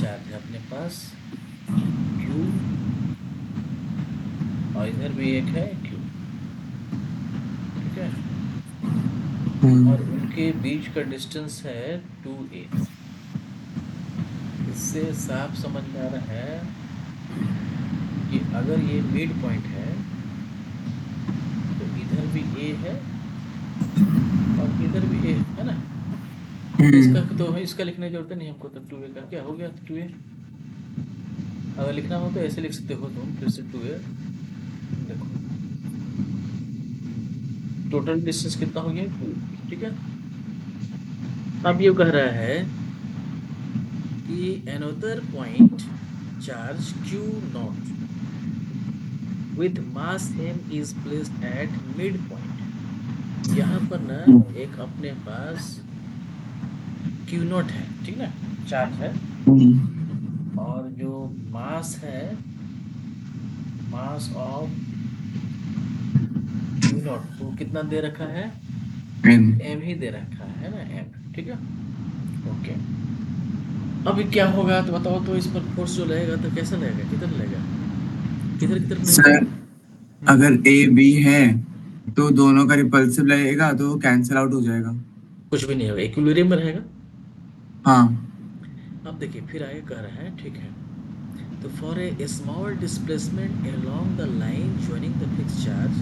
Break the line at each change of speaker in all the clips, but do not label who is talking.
Charge है अपने पास Q, और इधर भी एक है Q, ठीक है। और उनके बीच का डिस्टेंस है 2a। इससे साफ समझ में आ रहा है कि अगर ये मिड पॉइंट है तो इधर भी a है और इधर भी a है ना। इसका तो इसका लिखने की जरूरत नहीं हमको, तो 2a का क्या हो गया, 2a। अगर लिखना हो तो ऐसे लिख सकते हो तुम, फिर से 2a। देखो टोटल डिस्टेंस कितना हो गया, 2a, ठीक है। अब ये कह रहा है कि another point charge q naught with mass m is placed at midpoint। यहाँ पर ना एक अपने पास q नॉट है, ठीक ना, चार्ज है। और जो मास है, मास ऑफ q नॉट वो कितना दे रखा है, m ही दे रखा है ना, m, ठीक है। ओके, अभी क्या होगा तो बताओ, तो इस पर फोर्स जो लगेगा तो कैसा लगेगा, किधर लगेगा, किधर किधर लगेगा।
सर अगर ए बी है तो दोनों का रिपल्सिव लगेगा तो कैंसिल आउट हो जाएगा।
कुछ भी नहीं होगा, इक्विलिब्रियम में रहेगा।
हाँ।
अब देखिए फिर आगे कह रहे हैं, ठीक है, तो for a small displacement along the line joining the fix charge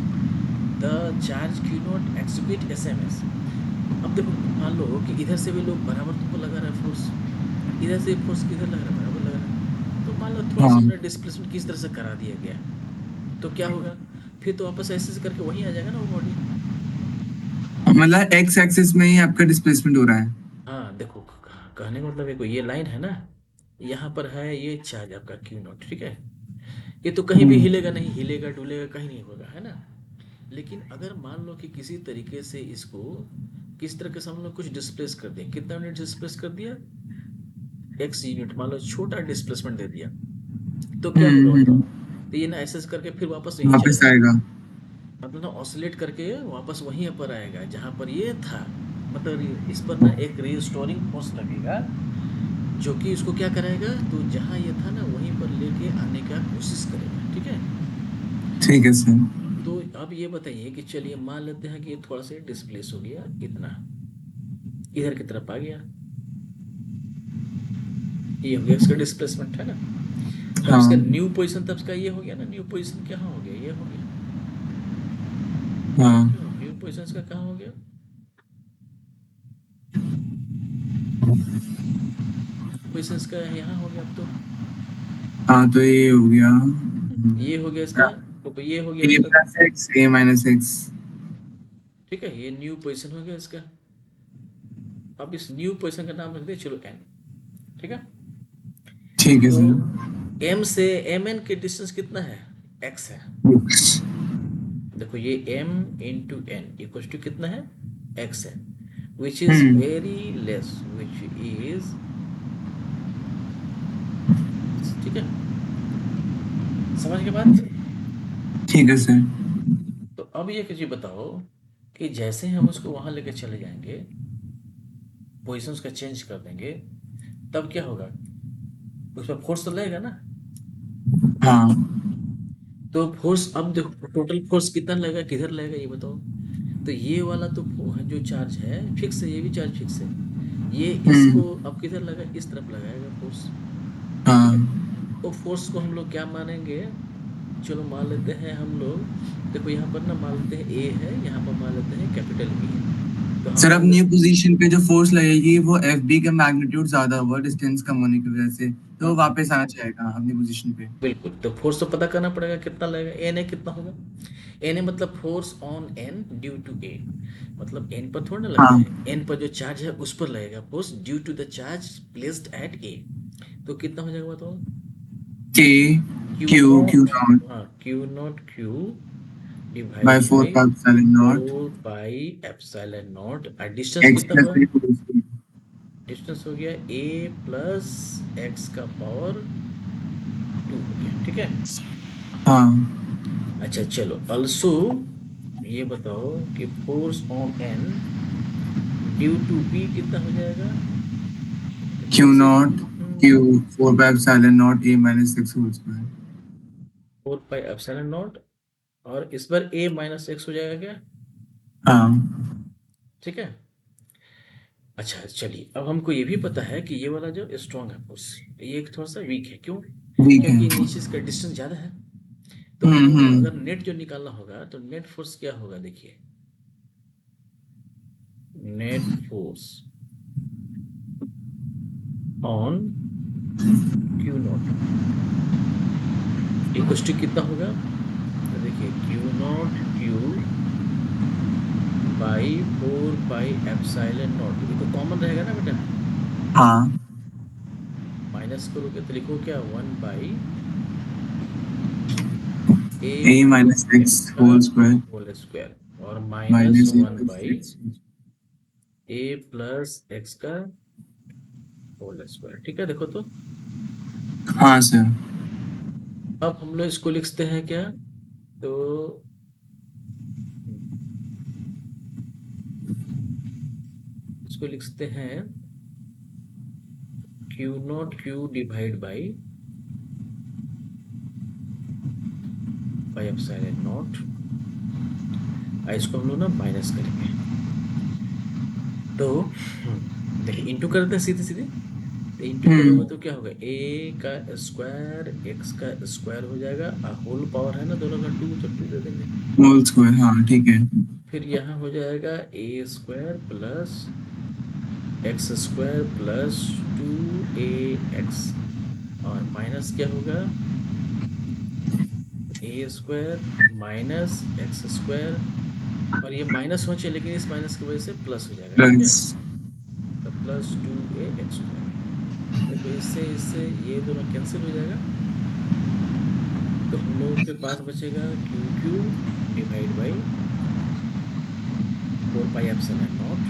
the charge Q not execute SMS. अब देखो मान लो कि इधर से भी लोग बराबर तुमको लगा रहा है फोर्स, इधर से फोर्स किधर लग रहा है, बराबर लग रहा है। तो मान लो थोड़ा सा
हाँ
अपना डिस्प्लेसमेंट किस तरह से करा दिया गया, तो क्या होगा, फिर तो वापस ऐसे करके वहीं आ जाएगा ना वो बॉडी।
मतलब एक्स एक्सिस में ही आपका डिस्प्लेसमेंट हो रहा है।
हाँ देखो, कहने का मतलब है, ये लाइन है ना, यहाँ पर है ये चार्ज आपका क्यू नॉट, ठीक है। ये तो कहीं भी हिलेगा नहीं, हिलेगा डुलेगा कहीं नहीं होगा, है ना। लेकिन अगर मान लो कि किसी तरीके से इसको किस तरह से हम लोग कुछ डिस्प्लेस कर दें, कितना यूनिट डिस्प्लेस कर दिया, एक्स यूनिट, मान लो छोटा डिस्प्लेसमेंट दे दिया, तो क्या होगा बताओ। तो ये ना ऐसे करके फिर वापस नहीं
वापस
चलेगा,
आएगा।
मतलब ना ऑसिलेट करके वापस वहीं पर आएगा जहां पर ये था। मतलब इस पर ना एक रीस्टोरिंग फोर्स लगेगा जो कि इसको क्या कराएगा, तो जहां ये था ना वहीं पर लेके आने का कोशिश करेगा, ठीक है।
ठीक है सर।
तो अब ये बताइए कि चलिए मान लेते हैं कि ये थोड़ा सा डिस्प्लेस हो गया, इतना इधर की तरफ आ गया, ये हो गया इसका डिस्प्लेसमेंट, है ना। तब इसका
हाँ
न्यू पोजीशन, तब इसका ये हो गया ना, न्यू पोजीशन क्या हो गया, ये हो गया।
हाँ
न्यू पोजीशन का कहाँ हो गया, पोजीशन का यहाँ हो गया अब तो।
हाँ, तो ये हो गया
ये हो गया इसका, तो ये हो गया
ए
इसका,
प्लस एक्स ए माइनस एक्स।
ठीक है, ये न्यू पोजीशन हो गया इसका। अब इस न्यू पोजीशन का नाम रख दे चलो एन, ठीक है।
ठीक है
तो
सर।
एम से एम एन के डिस्टेंस कितना है, एक्स है। देखो ये m into N equal to कितना है, x है, which is very less, which is, ठीक है, समझ के बात।
ठीक है सर।
तो अब ये चीज बताओ कि जैसे हम उसको वहां लेके चले जाएंगे, पोजिशन का चेंज कर देंगे, तब क्या होगा, उस पर फोर्स तो लगेगा ना।
हाँ।
तो फोर्स अब देखो टोटल फोर्स कितना लगेगा, किधर लगेगा ये बताओ। तो ये वाला तो जो चार्ज है फिक्स है, ये भी चार्ज फिक्स है, ये इसको अब किधर लगा, इस तरफ लगाएगा फोर्स, ठीक है।
हाँ
तो फोर्स को हम लोग क्या मानेंगे, चलो मान लेते हैं हम लोग, देखो यहाँ पर ना मान लेते हैं ए है, यहाँ पर मान लेते हैं कैपिटल बी है, तो हम
सर, अब
मान
न्यू
लेते,
पोजीशन पे जो फोर्स लगेगी वो एफ बी का मैग्नीट्यूड ज्यादा हुआ डिस्टेंस कम होने की वजह से, तो वो
हाँ
वापस आना चाहेगा अपनी पोजीशन पे।
बिल्कुल, तो फोर्स तो पता करना पड़ेगा कितना लगेगा, एन ए कितना होगा, एन ए मतलब force on N due to A, मतलब एन पर थोड़ा ना लगता
हाँ।
है, एन पर जो चार्ज है उस पर लगेगा force due to the charge placed at A. तो कितना हो जाएगा बताओ,
K
Q
Q Q
naught,
naught
हाँ Q not Q
by
divided
four
by
pi epsilon naught
4 pi epsilon naught, और डिस्टेंस
एक्स
कितना
प्लस
हुआ,
थ्री फोर्स।
डिस्टेंस हो गया a प्लस एक्स का पावर 2 हो गया, ठीक है।
हाँ।
अच्छा चलो अल्सो ये बताओ कि force on N due to be कितना हो जाएगा,
क्यू
फिर से
nought Q 4 pi epsilon naught A minus x whole square.
4 pi epsilon naught और इस बार a माइनस एक्स हो जाएगा क्या?
हाँ
ठीक है। अच्छा चलिए, अब हमको ये भी पता है कि ये वाला जो स्ट्रॉन्ग है फोर्स, ये एक थोड़ा सा वीक है। क्यों?
वीक है।
क्योंकि नीचे इसका डिस्टेंस ज़्यादा है। तो हमको
हम्म।
अगर नेट जो निकालना होगा तो नेट फोर्स क्या होगा? देखिए, net force on Q nought equal to कितना होगा? तो देखिए Q not Q by 4 pi epsilon nought, ये तो कॉमन रहेगा ना बेटा।
हाँ
माइनस करोगे तो लिखो क्या? 1 by
A minus x whole square
whole square और minus
minus A
1
plus
by
x.
A plus X का होल स्क्वायर। ठीक है, देखो तो
हाँ सर।
अब हम लोग इसको लिखते हैं क्या? तो इसको लिखते हैं Q not Q divide by pi epsilon not. इसको हम लोग ना माइनस करेंगे। तो देखिए इंटू करते हैं सीधे सीधे। तो इंटू करोगे तो क्या होगा? ए का स्क्वायर एक्स का स्क्वायर हो जाएगा, होल पावर है ना दोनों का 2, तो 2 दे देंगे।
होल स्क्वायर हाँ ठीक है।
फिर यहाँ हो जाएगा A square plus X square plus 2ax और माइनस क्या होगा? A square minus X square, और ये माइनस होना चाहिए लेकिन इस माइनस की वजह से प्लस हो जाएगा। ठीक है,
प्लस
तो प्लस 2ax हो जाएगा। देखो इससे इससे ये दोनों कैंसिल हो जाएगा, तो हम लोगों के पास बचेगा Q Q divide by 4 pi epsilon naught,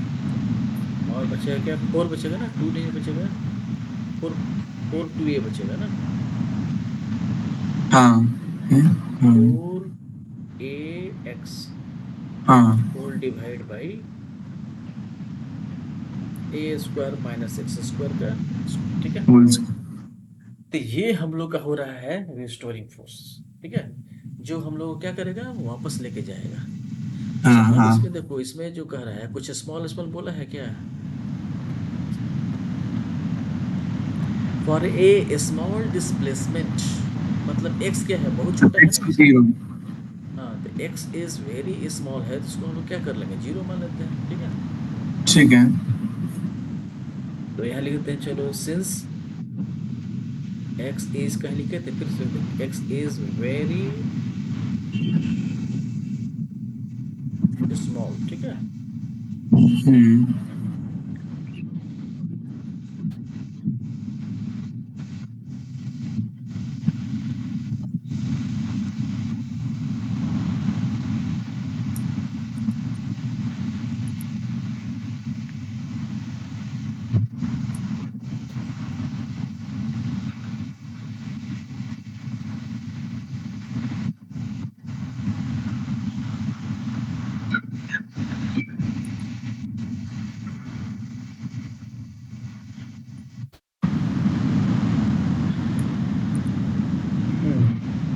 और बचेगा क्या? 4 बचेगा ना, 2 नहीं बचेगा। 4 4 2a बचेगा ना,
हाँ है? हाँ
4ax
हाँ
whole divide by a square minus X square का। ठीक है,
होल स्क्वायर
तो ये हम लोग का हो रहा है रिस्टोरिंग फोर्स। ठीक है, जो हम लोग को क्या करेगा? वापस लेके जाएगा। अच्छा,
हाँ
अब
हाँ
इसमें देखो, इसमें जो कह रहा है कुछ स्मॉल स्मॉल बोला है क्या? फॉर ए स्मॉल डिस्प्लेसमेंट, मतलब एक्स क्या है? बहुत छोटा है
x
ना।
को 0
हाँ, तो एक्स इज वेरी स्मॉल है, तो इसको हम लोग क्या कर लेंगे? 0 मान लेते हैं। ठीक है,
ठीक है।
तो यहाँ लिखते हैं, चलो सिंस एक्स इज कहीं लिखे थे, फिर से एक्स इज वेरी स्मॉल। ठीक है,
हम्म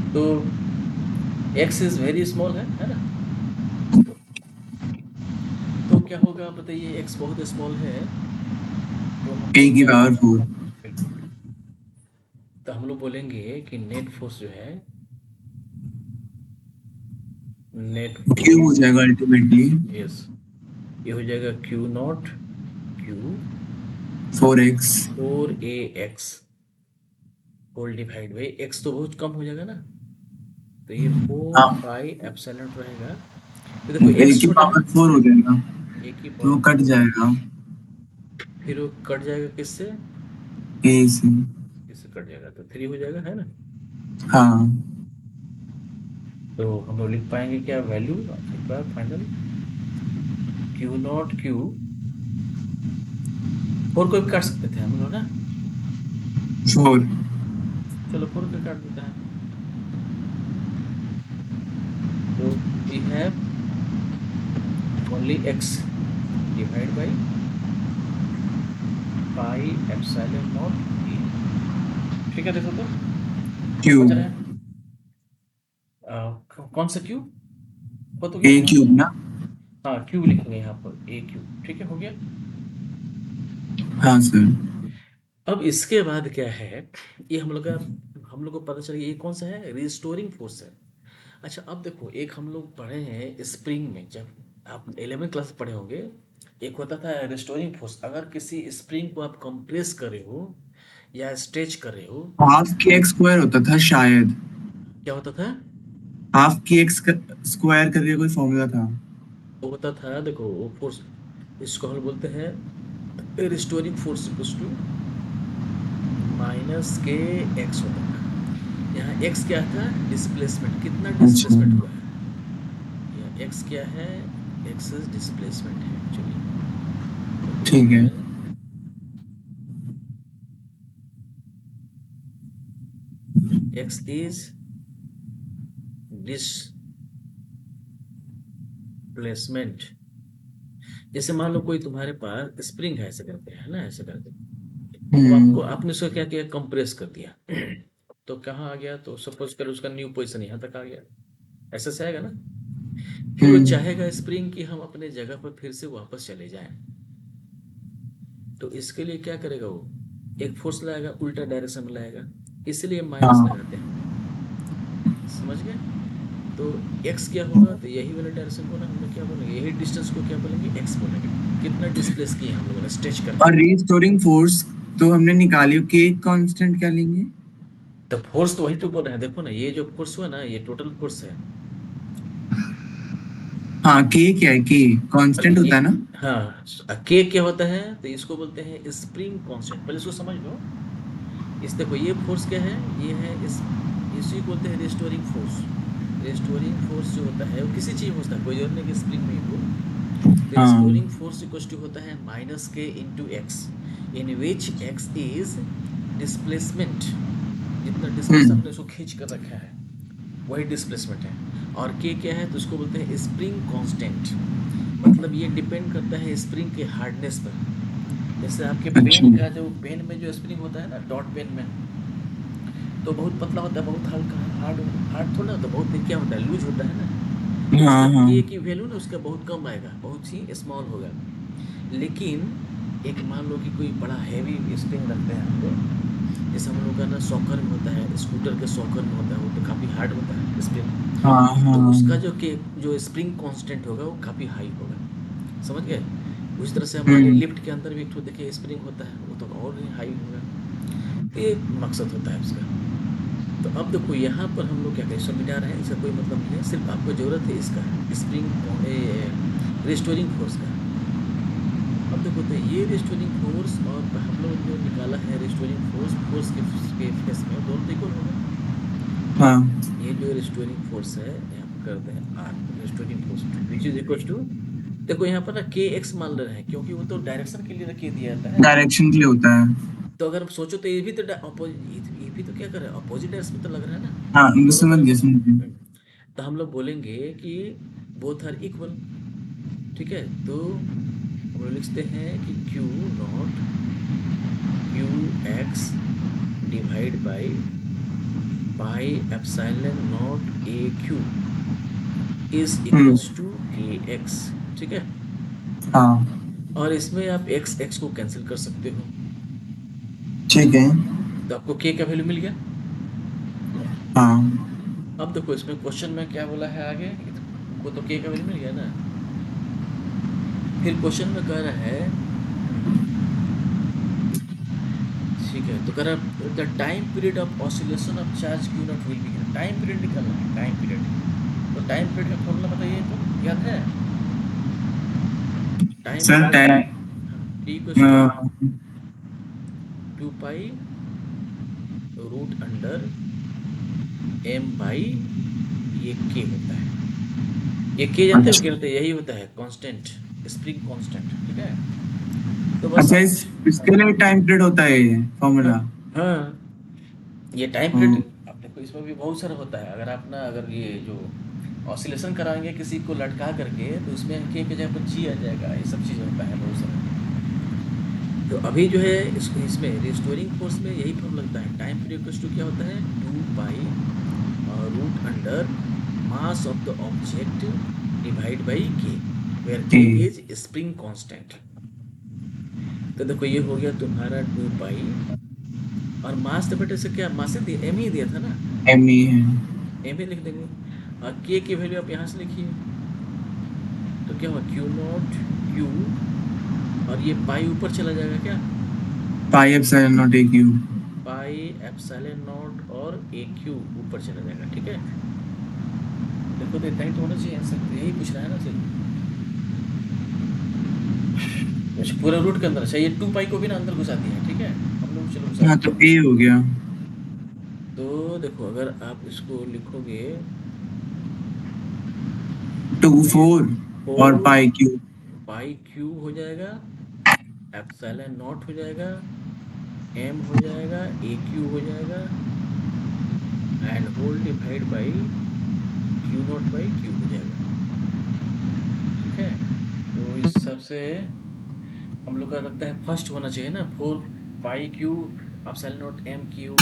तो एक्स इज वेरी स्मॉल है ना। तो क्या होगा बताइए? एक्स बहुत स्मॉल है, तो हम
a
लोग
की
क्या
पावर
बोलेंगे?
4
बिल्कुल, तो हम लोग बोलेंगे कि नेट फोर्स जो है, नेट
क्यूब हो
फोर्स
जाएगा अल्टीमेटली
यस, ये हो जाएगा Q not Q
4x
4ax whole divide by X, तो बहुत कम हो जाएगा ना, तो ये 4
हाँ
पाई एप्सिलॉन रहेगा। तो देखो
a
एक्स
की
छोटा है,
पावर 4 हो जाएगा
एक ही
तो वो
पावर
कट
4,
जाएगा
फिर वो कट जाएगा किससे?
a से।
इससे कट जाएगा तो 3 हो जाएगा, है ना।
हाँ
तो हम लोग लिख पाएंगे क्या वैल्यू? एक बार फाइनल, क्यू नॉट क्यू 4 को भी काट सकते थे हम लोग ना।
4
चलो 4 को काट देते हैं। तो we have only X divide by pi epsilon nought a. ठीक है, देखो तो
क्यू,
बच रहा है कौन सा क्यू हो तो गया
ए
यहाँ
क्यूब
पर।
ना।
हाँ क्यू लिखेंगे यहाँ पर ए क्यू, ठीक है हो गया।
हाँ सर।
अब इसके बाद क्या है, ये हम लोग को पता चला ये कौन सा है, रिस्टोरिंग फोर्स है। अच्छा अब देखो, एक हम लोग पढ़े हैं स्प्रिंग में, जब आप 11वीं क्लास में पढ़े होंगे, एक होता था रिस्टोरिंग फोर्स। अगर किसी स्प्रिंग को आप कंप्रेस कर रहे हो या स्ट्रेच कर रहे हो,
हाफ के एक्स स्क्वायर होता था शायद।
क्या होता था।
हाफ के एक्स स्क्वायर करके कोई फॉर्मूला था।
वो होता था, देखो वो फोर्स, इसको हम बोलते हैं restoring force equals to minus K X होता था। यहाँ एक्स क्या था, डिस्प्लेसमेंट, कितना
अच्छा।
डिस्प्लेसमेंट हुआ है। यहाँ एक्स क्या है, एक्स डिस्प्लेसमेंट है एक्चुअली। तो
ठीक
बोलते
है।
हैं एक्स इज डिस्प्लेसमेंट। जैसे मान लो कोई तुम्हारे पास स्प्रिंग है, ऐसे करके है ना, ऐसे करके, अब आपको,
हम्म।
आपने उसको क्या किया, कंप्रेस कर दिया तो कहाँ आ गया, तो सपोज कर उसका न्यू पोजीशन यहाँ तक आ गया, ऐसे से आएगा ना। फिर वो
हम्म।
चाहेगा स्प्रिंग कि हम अपने जगह पर फिर से वापस चले जाएं, तो इसके लिए क्या करेगा वो, एक फोर्स लाएगा, उल्टा डायरेक्शन में लाएगा, इसलिए माइनस
हाँ।
लगाते हैं, समझ गए। तो x क्या होगा, तो यही वाला डायरेक्शन को ना हम लोग क्या बोलेंगे, यही डिस्टेंस को क्या बोलेंगे, x बोलेंगे। कितना डिस्प्लेस किए हम लोगों ने स्ट्रेच करके।
और रीस्टोरिंग फोर्स तो हमने निकाली, के कांस्टेंट क्या लेंगे?
तो फोर्स तो वही तो बोल रहे हैं, देखो ना ये जो फोर्स हुआ ना, ये टोटल फोर्स है।
हाँ, के क्या है? के
और
कांस्टेंट
ये,
होता है ना।
हाँ, के क्या होता है, तो इसको बोलते हैं स्प्रिंग कांस्टेंट, पहले इसको समझ लो। इस देखो ये फोर्स क्या है, ये है इसी को बोलते हैं रिस्टोरिंग फोर्स। रिस्टोरिंग फोर्स जो होता है वो किसी चीज में होता है, कोई और नहीं कि स्प्रिंग में ही हो। The
हाँ।
restoring force equals to होता है माइनस के into x, in which x is displacement. जितना डिस्प्लेस
हम्म।
आपने उसको खींच कर रखा है वही डिस्प्लेसमेंट है। और के क्या है, तो उसको बोलते हैं स्प्रिंग कांस्टेंट। मतलब ये डिपेंड करता है स्प्रिंग के हार्डनेस पर। जैसे आपके
अच्छा।
पेन का जो, पेन में जो स्प्रिंग होता है ना, डॉट पेन में, तो बहुत पतला होता है, बहुत हल्का, हार्ड हार्ड थोड़ा होता है, बहुत क्या होता है, लूज होता है ना। तो
हाँ
उसका
हाँ।
के की वैल्यू ना उसका बहुत कम आएगा, बहुत ही स्मॉल होगा। लेकिन एक मान लो कि कोई बड़ा हैवी स्प्रिंग रखते हैं हम लोग, जैसे हम लोग का ना सॉकर में होता है, स्कूटर के सॉकर में होता है, वो तो काफ़ी हार्ड होता है स्प्रिंग।
हाँ
तो
हाँ।
उसका जो स्प्रिंग कांस्टेंट होगा वो काफ़ी हाई होगा, समझ गए। उस तरह से हमारे
हम्म।
लिफ्ट के अंदर भी एक ठो देखिए स्प्रिंग होता है, वो तो और ही हाई होगा। तो ये मकसद होता है उसका। तो अब देखो यहाँ पर हम लोग क्या करें, समझा रहे हैं, इसका कोई मतलब नहीं है, सिर्फ आपको ज़रूरत है इसका स्प्रिंग रिस्टोरिंग फोर्स का। अब देखो तो ये रिस्टोरिंग फोर्स और हम लोग जो निकाला है रिस्टोरिंग फोर्स, फोर्स के फेस में दोनों तो इक्वल होगा।
हाँ।
ये जो रिस्टोरिंग फोर्स है, यहाँ पर करते हैं or, restoring force which is equal to, देखो यहाँ पर ना के एक्स मान ले रहे हैं, क्योंकि वो तो डायरेक्शन के लिए के दिया जाता है।
डायरेक्शन के लिए होता है।
तो अगर हम सोचो तो ये भी तो ये भी तो क्या कर रहे हैं, अपोजिट डायरेक्शन में तो लग रहा है ना,
हाँ,
दोनों
समझ
तरफ।
गया समझ गया।
तो हम लोग बोलेंगे कि बोथ आर इक्वल, ठीक है। तो हम लोग लिखते हैं कि Q not Q X divide by pi epsilon nought a Q is equals to K X, ठीक है।
हाँ।
और इसमें आप एक्स एक्स को कैंसिल कर सकते हो,
ठीक है।
तो आपको के का वैल्यू मिल गया।
हाँ।
अब देखो इसमें क्वेश्चन में क्या बोला है आगे, को तो के का वैल्यू मिल गया ना। फिर क्वेश्चन में कह रहा है, ठीक है, तो कह रहा है the time period of oscillation of charge Q nought will be, time period निकालना है, टाइम पीरियड। तो टाइम पीरियड का फॉर्मूला बताइए, तो याद है टाइम
सर
पीरियड।
टाइम,
हाँ, T equals to 2 pi root under M by, ये के होता है, ये के जानते हो क्या
अच्छा।
होता है, यही होता है कांस्टेंट, स्प्रिंग कांस्टेंट, ठीक है। तो बस
अच्छा,
आप,
इसके लिए टाइम पीरियड होता है ये
हाँ,
फॉर्मूला।
हाँ, ये टाइम
हम्म।
पीरियड अब देखो इसमें भी बहुत सारा होता है। अगर आप ना, अगर ये जो ऑसिलेशन कराएंगे किसी को लटका करके, तो उसमें के जगह पर जी आ जाएगा, ये सब चीज़ होता है बहुत सारा। तो अभी जो है इसमें रिस्टोरिंग फोर्स में यही फॉर्म लगता है। टाइम पीरियड इक्वल्स टू क्या होता है, 2 pi root under mass of the object divide by K, where K
a
is spring constant. तो देखो ये हो गया तुम्हारा 2 पाई, और मास तो बेटे से क्या मास से दिया, एम ही दिया था ना,
एम ई है।
एम ही लिख देंगे। और के की वैल्यू आप यहाँ से लिखिए, तो क्या होगा क्यू नॉट क्यू, और ये पाई ऊपर चला जाएगा क्या,
पाई epsilon nought a Q.
Pi epsilon naught और ए क्यू ऊपर चला जाएगा। ठीक है, देखो तो इतना ही तो होना चाहिए आंसर, तो यही पूछ रहा है ना सर। अच्छा पूरा रूट के अंदर, अच्छा ये 2 पाई को भी ना अंदर घुसा दिया है, ठीक है हम लोग, चलो घुसा
हाँ
देते
तो
हैं।
ए हो गया।
तो देखो अगर आप इसको लिखोगे
2
तो ये
4 और
4
पाई क्यू।
पाई क्यू हो जाएगा, एप्सिलॉन नॉट हो जाएगा, एम हो जाएगा, ए क्यू हो जाएगा, and whole divide by Q nought by Q हो जाएगा। ठीक है, तो इस हिसाब से हम लोग का लगता है फर्स्ट होना चाहिए ना, 4 pi Q epsilon not M Q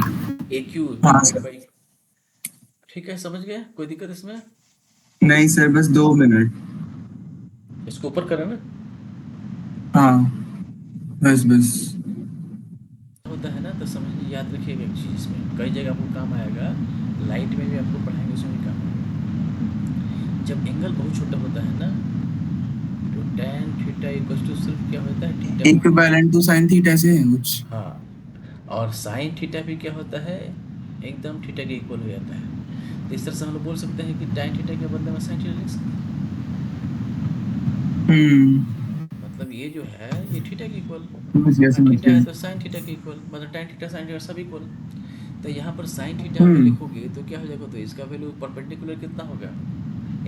A Q
हाँ
डिवाइड
सर।
बाई। ठीक है, समझ गए, कोई दिक्कत इसमें?
नहीं सर, बस 2 मिनट।
इसको ऊपर करें ना,
हाँ बस बस।
होता है ना, तो समझ याद रखिएगा एक चीज़, इसमें कई जगह आपको काम आएगा, लाइट में भी आपको पढ़ाएंगे, उसमें भी काम आएगा। जब एंगल बहुत छोटा होता है ना, तो tan थीटा इक्वल्स टू सिर्फ क्या होता है, थीटा होता है।
इक्विवेलेंट टू साइन थीटा से है कुछ।
हाँ, और साइन थीटा भी क्या होता है, एकदम थीटा के इक्वल हो जाता है। तो इस तरह से हम लोग बोल सकते हैं कि tan थीटा के बदले में साइन थीटा लिख सकते हैं। मतलब ये जो है ये थीटा के इक्वल,
समझ गया
और
समझ
थीटा
गया।
है तो साइन थीटा के इक्वल, मतलब tan थीटा साइन थीटा सब इक्वल। तो यहाँ पर साइन थीटा अगर
हम्म।
लिखोगे तो क्या हो जाएगा, तो इसका वैल्यू परपेंडिकुलर कितना होगा,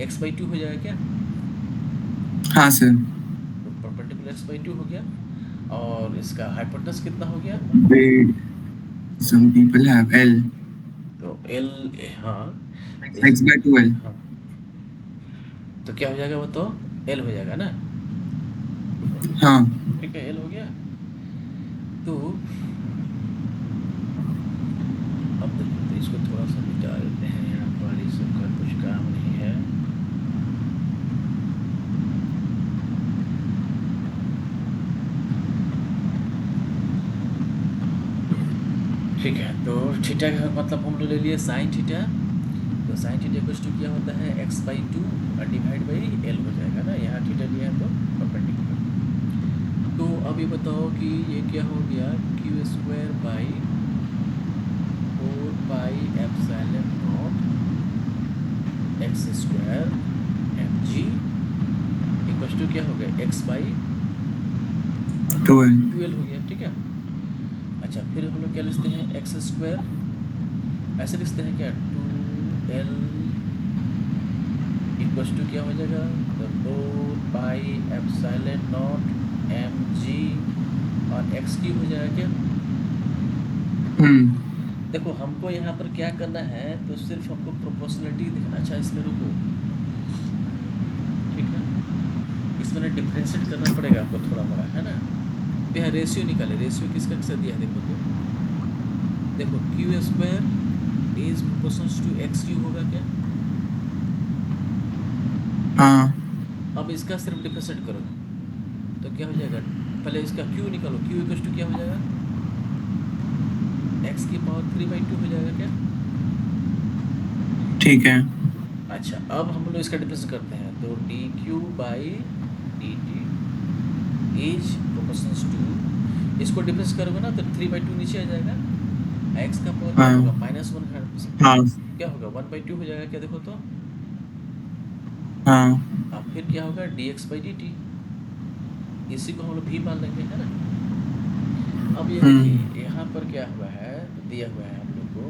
x/2 हो जाएगा क्या,
हाँ सर।
तो परपेंडिकुलर x/2 हो गया, और इसका हाइपोटेनस कितना हो गया,
Wait, some people have L
तो l, हाँ
x by 12।
हाँ, तो क्या हो जाएगा वो, तो l हो जाएगा ना।
हाँ।
ठीक है, l हो गया। तो अब देखो, तो इसको थोड़ा सा मिटा देते हैं, यहाँ पर इस सब का कुछ काम नहीं है। ठीक है, तो थीटा का मतलब हम लोग ले लिए साइन थीटा, तो साइन थीटा इक्वल्स टू क्या होता है, x/2 और डिवाइड बाई l हो जाएगा ना, यहाँ थीटा लिया है तो परपेंडिकुलर। तो अब ये बताओ कि ये क्या हो गया, Q square by 4 pi epsilon nought X square M G equals to क्या हो गया, x/12
12।
हो गया। ठीक है, अच्छा फिर हम लोग क्या लिखते हैं, एक्स स्क्वायर, ऐसे लिखते हैं क्या, 2l इक्वल्स टू क्या हो जाएगा, तो 4 pi epsilon not M G, और एक्स की हो जाएगा क्या। देखो हमको यहाँ पर क्या करना है, तो सिर्फ हमको प्रोपोर्शनलिटी दिखना। अच्छा इसमें रुको, ठीक है, इसमें ना डिफ्रेंशिएट करना पड़ेगा आपको थोड़ा बड़ा, है ना। तो यहाँ रेशियो निकाले, रेशियो किसका किसका दिया है, देखो तो देखो Q square is proportional to X Q होगा क्या।
हाँ।
अब इसका सिर्फ डिफ्रेंशिएट करो, तो क्या हो जाएगा, पहले इसका क्यू निकालो, क्यू इक्वल्स टू क्या हो जाएगा, एक्स की पावर 3/2 हो जाएगा क्या।
ठीक है।
अच्छा अब हम लोग इसका डिफरेंस करते हैं, तो D Q by D T is proportional to, इसको डिफरेंस करोगे ना तो 3/2 नीचे आ जाएगा, एक्स का पावर क्या
हाँ
होगा, -1
हाँ
क्या होगा, 1/2 हो जाएगा क्या, देखो तो।
हाँ।
अब फिर क्या होगा, D X by D T, इसी को हम लोग भी मान लेंगे, है ना। अब ये देखिए यहाँ पर क्या हुआ है, दिया हुआ है हम लोग को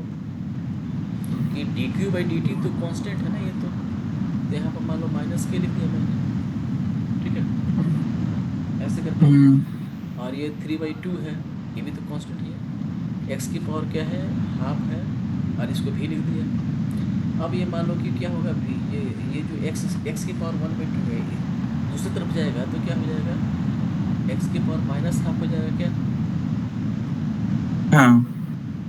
कि D Q by D T तो कॉन्स्टेंट है ना, ये तो यहाँ पर मान लो माइनस के लिख दिया मैंने, ठीक है ऐसे करके। और ये 3/2 है, ये भी तो कांस्टेंट ही है, एक्स की पावर क्या है, हाफ है, और इसको भी लिख दिया। अब ये मान लो कि क्या होगा, भी ये जो एक्स की पावर 1/2 है, ये दूसरी तरफ जाएगा तो क्या हो जाएगा, एक्स की पावर माइनस हाफ हो जाएगा क्या?
हाँ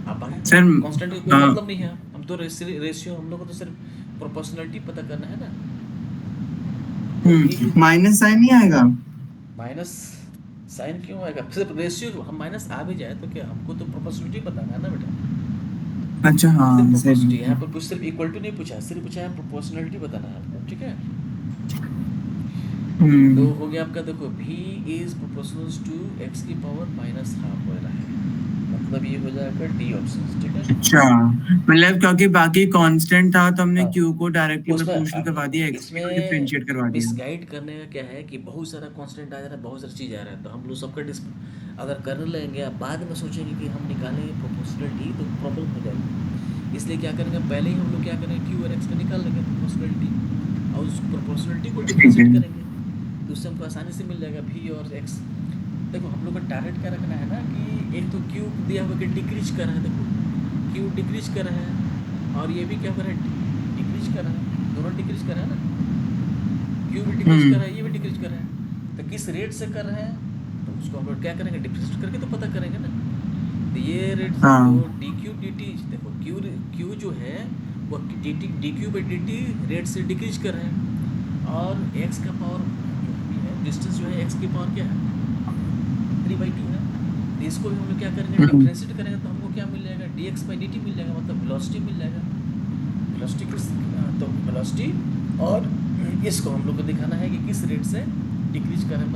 अब बाकी
सर।
कांस्टेंट का कोई
हाँ,
मतलब नहीं है, हम तो रेशियो हम लोग को तो सिर्फ प्रोपोर्शनलिटी पता करना है ना। तो भी
माइनस साइन नहीं आएगा?
माइनस साइन क्यों आएगा? सिर्फ रेशियो हम माइनस आ भी जाए तो क्या, हमको तो प्रोपोर्शनलिटी बताना है ना बेटा।
अच्छा
सिर्फ
हाँ सही
प्रोपोर्शनलिटी
बात
यहाँ
है।
पर कुछ सिर्फ इक्वल टू नहीं पूछा, सिर्फ पूछा है प्रोपोर्शनलिटी बताना है आपको, ठीक है। तो
हम्म।
हो गया आपका, देखो v is proportional to x की पावर माइनस हाफ हो रहा है, मतलब ये हो जाएगा डी ऑप्शन, ठीक है।
अच्छा, मतलब क्योंकि बाकी कांस्टेंट था तो हमने
हाँ,
क्यू को डायरेक्टली
उसमें
प्रोपोर्शनल
अब
करवा दिया, एक्स को
इसमें
डिफरेंशिएट करवा दिया।
मिसगाइड करने का क्या है कि बहुत सारा कांस्टेंट आ जा रहा है, बहुत सारी चीज़ आ रहा है, तो हम लोग सबका अगर कर लेंगे, अब बाद में सोचेंगे कि हम निकालें प्रोपोर्शनलिटी तो प्रॉब्लम हो जाएगी। इसलिए क्या करेंगे, पहले ही हम लोग क्या करेंगे, क्यू और एक्स का निकाल लेंगे प्रोपोर्शनलिटी, और उस प्रोपोर्शनलिटी को
ठीक है।
डिफ्रेंशिएट करेंगे, तो उससे हमको आसानी से मिल जाएगा v और x। देखो हम लोग का टारगेट क्या रखना है ना, कि एक तो क्यू दिया हुआ कि डिक्रीज कर रहा है, देखो क्यू डिक्रीज कर रहा है, और ये भी क्या कर रहा है, डिक्रीज कर रहा है, दोनों डिक्रीज कर रहा है ना, क्यू भी डिक्रीज कर रहा है, ये भी डिक्रीज कर रहा है, तो किस रेट से कर रहे हैं, तो उसको हम लोग क्या करेंगे, डिफ्रेंशिएट करके तो पता करेंगे ना। तो ये रेट से तो
हाँ।
डी क्यू डी टी, देखो क्यू जो है वो D Q by D T rate से डिक्रीज कर रहे हैं, और एक्स का पावर जो है, डिस्टेंस जो है एक्स की पावर क्या है, 3/2 है। तो इसको भी हम लोग क्या करेंगे,
हम्म।
डिफ्रेंशिएट करेंगे, तो हमको क्या मिल जाएगा, D X by D T मिल जाएगा, मतलब वेलोसिटी मिल जाएगा। वेलोसिटी किस, तो वेलोसिटी, और इसको हम लोग को दिखाना है कि किस रेट से डिक्रीज कर रहे हैं।